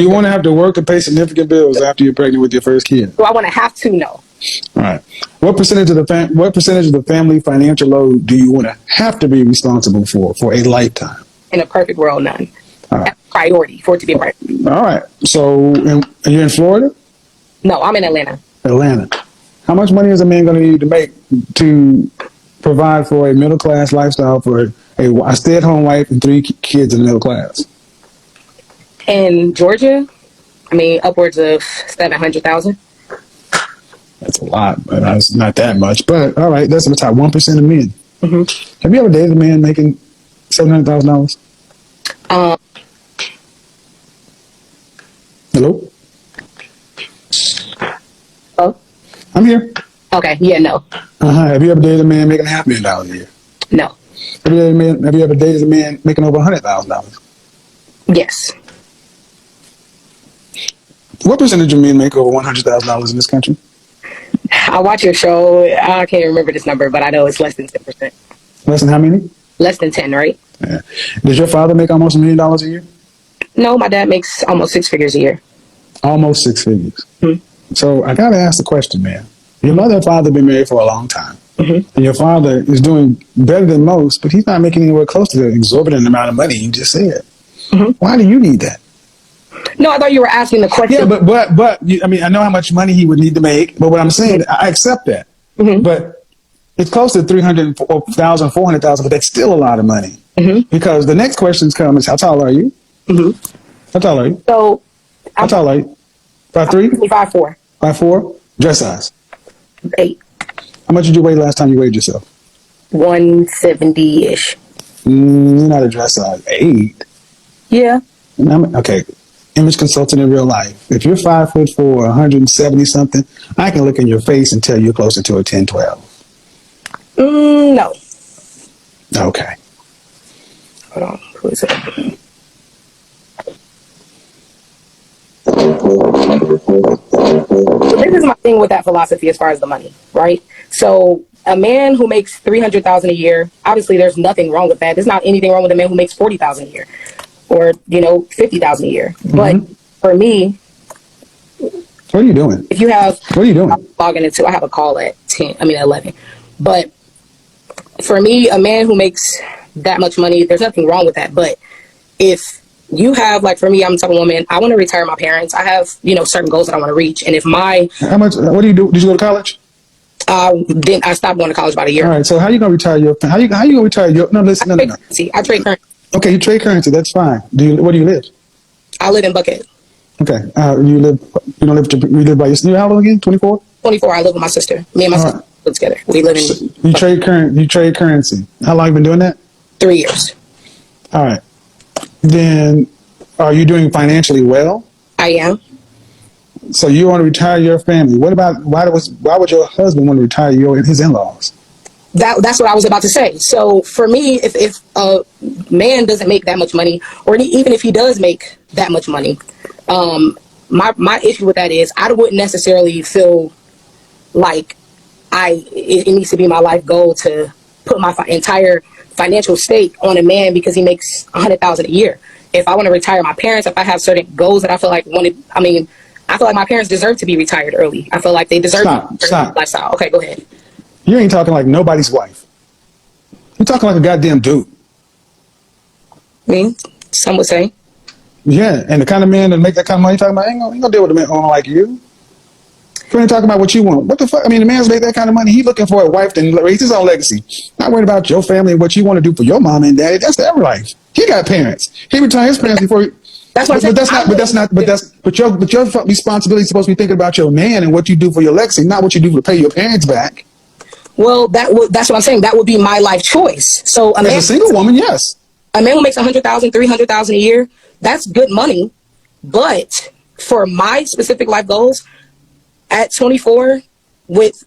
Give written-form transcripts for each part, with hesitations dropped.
You want to have to work to pay significant bills after you're pregnant with your first kid. Do I want to have to? No. All right. What percentage of the family financial load do you want to have to be responsible for a lifetime? In a perfect world, none. All right. That's a priority for it to be a priority. All right. So, you're in Florida? No, I'm in Atlanta. Atlanta. How much money is a man going to need to make to provide for a middle class lifestyle for a stay-at-home wife and 3 kids in the middle class? In Georgia, I mean, upwards of 700,000. That's a lot, but it's not that much. But all right, that's the top 1% of men. Mm-hmm. Have you ever dated a man making $700,000? Hello? Oh. I'm here. Okay. Yeah. No. Have you ever dated a man making $500,000 a year? No. Have you ever dated a man making over $100,000? Yes. What percentage of men make over $100,000 in this country? I watch your show. I can't remember this number, but I know it's less than 10%. Less than how many? Less than 10, right? Yeah. Does your father make almost $1 million a year? No, my dad makes almost 6 figures a year. Almost 6 figures. Mm-hmm. So I got to ask the question, man. Your mother and father have been married for a long time. Mm-hmm. And your father is doing better than most, but he's not making anywhere close to the exorbitant amount of money you just said. Mm-hmm. Why do you need that? No, I thought you were asking the question. Yeah, but I mean, I know how much money he would need to make, but what I'm saying, I accept that. Mm-hmm. But it's close to 300,000, 400,000, but that's still a lot of money. Mm-hmm. Because the next questions come is, how tall are you? Mm-hmm. How tall are you? So, how tall are you? 5'3"? 5'4". 5'4"? Dress size? 8. How much did you weigh last time you weighed yourself? 170-ish. You're not a dress size. 8? Yeah. Okay. Image consultant in real life. If you're 5'4", 170 something, I can look in your face and tell you're closer to a 10, 12. No. Okay. Hold on. Who is it? So this is my thing with that philosophy as far as the money, right? So a man who makes $300,000 a year, obviously there's nothing wrong with that. There's not anything wrong with a man who makes $40,000 a year or, $50,000 a year. Mm-hmm. But for me, what are you doing? If you have, what are you doing? I'm logging into, I have a call at 11. But for me, a man who makes that much money, there's nothing wrong with that. But if you have, like, for me, I'm the type of woman, I want to retire my parents. I have, certain goals that I want to reach. And if what do you do? Did you go to college? Then I stopped going to college about a year. All right. So how are you going to retire your, how you going to retire your, no, listen, no. I trade currency. Okay. You trade currency. That's fine. Where do you live? I live in Buckhead. Okay. You live by yourself? How old again? 24? 24. I live with my sister. Me and my sister live together. We live in. So you trade currency. How long have you been doing that? 3 years. All right. Then, are you doing financially well? I am. So you want to retire your family. What about, why would your husband want to retire his in-laws? That's what I was about to say. So for me, if a man doesn't make that much money, or even if he does make that much money, my issue with that is I wouldn't necessarily feel like it needs to be my life goal to put my entire financial stake on a man because he makes $100,000 a year. If I want to retire my parents, if I have certain goals that I feel like I feel like my parents deserve to be retired early. I feel like they deserve Stop. lifestyle. Okay, go ahead. You ain't talking like nobody's wife. You're talking like a goddamn dude. Some would say. Yeah, and the kind of man that make that kind of money, talking about, ain't gonna deal with a man like you. You ain't talking about what you want. What the fuck? The man's make that kind of money. He's looking for a wife to raise his own legacy. Not worried about your family and what you want to do for your mom and daddy. That's their life. He got parents. He retired his parents before. That's what I'm saying. But your responsibility is supposed to be thinking about your man and what you do for your legacy, not what you do to pay your parents back. Well, that's what I'm saying. That would be my life choice. So as a single woman, yes. A man who makes $100,000, $300,000 a year, that's good money. But for my specific life goals, at 24, with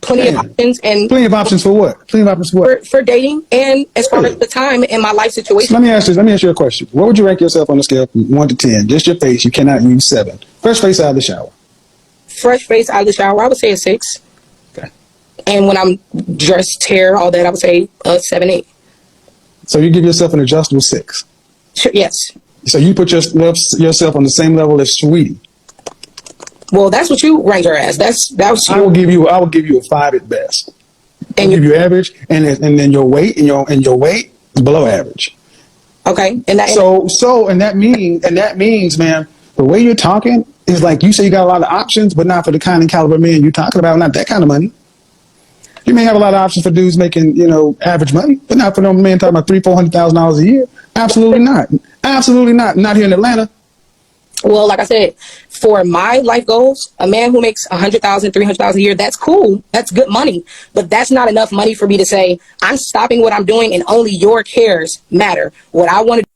plenty of options and plenty of options for what? Plenty of options for what? For dating and as far as the time in my life situation. Let me ask you a question. What would you rank yourself on a scale from 1 to 10? Just your face. You cannot use 7. Fresh face out of the shower. Fresh face out of the shower, I would say a 6. Okay. And when I'm dressed, hair, all that, I would say a 7, 8. So you give yourself an adjustable 6? Sure, yes. So you put yourself on the same level as Sweetie. Well, that's what you rank her as. That's I will give you a 5 at best. and I'll give you average, and then your weight and your weight is below average. okay, and that That means, man, the way you're talking is like you say you got a lot of options, but not for the kind of caliber man you're talking about. Not that kind of money. You may have a lot of options for dudes making, average money, but not for no man talking about $300,000-$400,000 a year. Absolutely not. Absolutely not. Not here in Atlanta. well, like I said, for my life goals, a man who makes $100,000, $300,000 a year, that's cool. That's good money, but that's not enough money for me to say I'm stopping what I'm doing and only your cares matter. What I want to